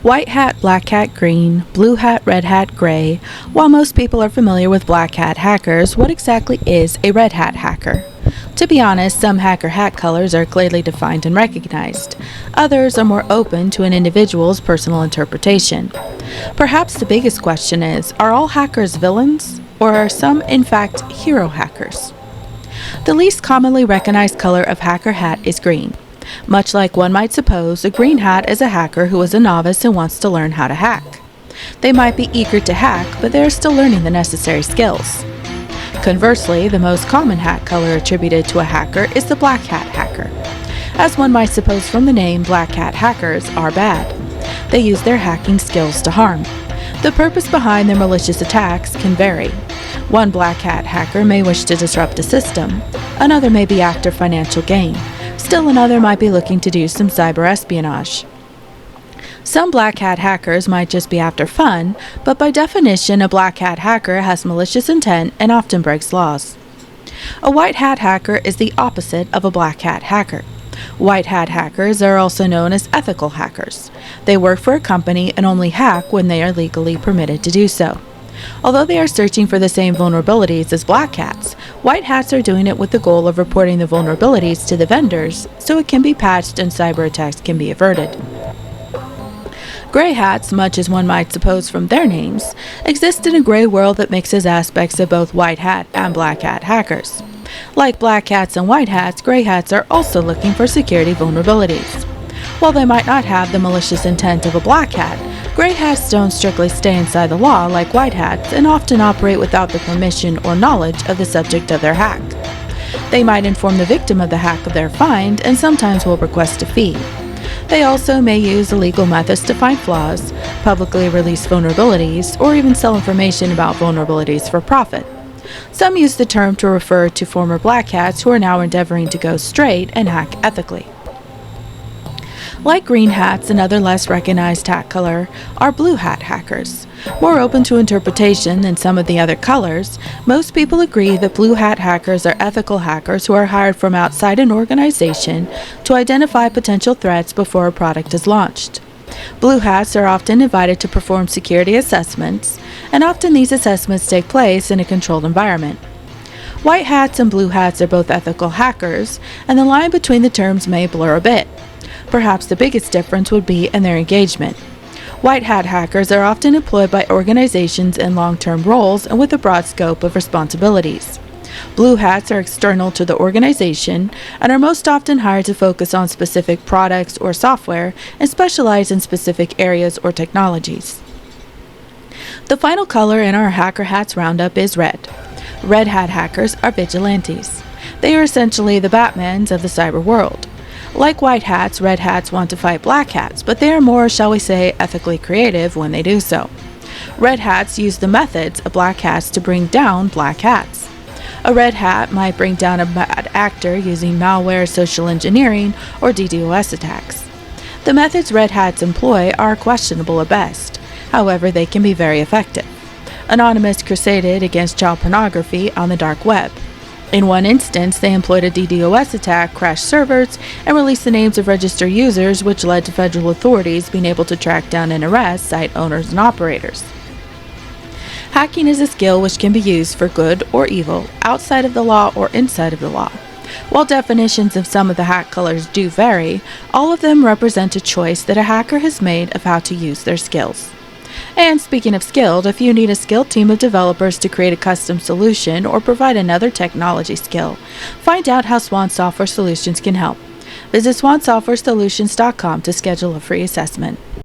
White hat, black hat, green, blue hat, red hat, gray. While most people are familiar with black hat hackers, what exactly is a red hat hacker? To be honest, some hacker hat colors are clearly defined and recognized. Others are more open to an individual's personal interpretation. Perhaps the biggest question is, are all hackers villains? Or are some, in fact, hero hackers? The least commonly recognized color of hacker hat is green. Much like one might suppose, a green hat is a hacker who is a novice and wants to learn how to hack. They might be eager to hack, but they are still learning the necessary skills. Conversely, the most common hat color attributed to a hacker is the black hat hacker. As one might suppose from the name, black hat hackers are bad. They use their hacking skills to harm. The purpose behind their malicious attacks can vary. One black hat hacker may wish to disrupt a system. Another may be after financial gain. Still another might be looking to do some cyber espionage. Some black hat hackers might just be after fun, but by definition, a black hat hacker has malicious intent and often breaks laws. A white hat hacker is the opposite of a black hat hacker. White hat hackers are also known as ethical hackers. They work for a company and only hack when they are legally permitted to do so. Although they are searching for the same vulnerabilities as black hats, white hats are doing it with the goal of reporting the vulnerabilities to the vendors so it can be patched and cyber attacks can be averted. Gray hats, much as one might suppose from their names, exist in a gray world that mixes aspects of both white hat and black hat hackers. Like black hats and white hats, gray hats are also looking for security vulnerabilities. While they might not have the malicious intent of a black hat, gray hats don't strictly stay inside the law like white hats and often operate without the permission or knowledge of the subject of their hack. They might inform the victim of the hack of their find and sometimes will request a fee. They also may use illegal methods to find flaws, publicly release vulnerabilities, or even sell information about vulnerabilities for profit. Some use the term to refer to former black hats who are now endeavoring to go straight and hack ethically. Like green hats, another less recognized hat color are blue hat hackers. More open to interpretation than some of the other colors, most people agree that blue hat hackers are ethical hackers who are hired from outside an organization to identify potential threats before a product is launched. Blue hats are often invited to perform security assessments, and often these assessments take place in a controlled environment. White hats and blue hats are both ethical hackers, and the line between the terms may blur a bit. Perhaps the biggest difference would be in their engagement. White hat hackers are often employed by organizations in long-term roles and with a broad scope of responsibilities. Blue hats are external to the organization and are most often hired to focus on specific products or software and specialize in specific areas or technologies. The final color in our Hacker Hats roundup is red. Red hat hackers are vigilantes. They are essentially the Batmans of the cyber world. Like white hats, red hats want to fight black hats, but they are more, shall we say, ethically creative when they do so. Red hats use the methods of black hats to bring down black hats. A red hat might bring down a bad actor using malware, social engineering, or DDoS attacks. The methods red hats employ are questionable at best. However, they can be very effective. Anonymous crusaded against child pornography on the dark web. In one instance, they employed a DDoS attack, crashed servers, and released the names of registered users, which led to federal authorities being able to track down and arrest site owners and operators. Hacking is a skill which can be used for good or evil, outside of the law or inside of the law. While definitions of some of the hack colors do vary, all of them represent a choice that a hacker has made of how to use their skills. And speaking of skilled, if you need a skilled team of developers to create a custom solution or provide another technology skill, find out how Swan Software Solutions can help. Visit swansoftwaresolutions.com to schedule a free assessment.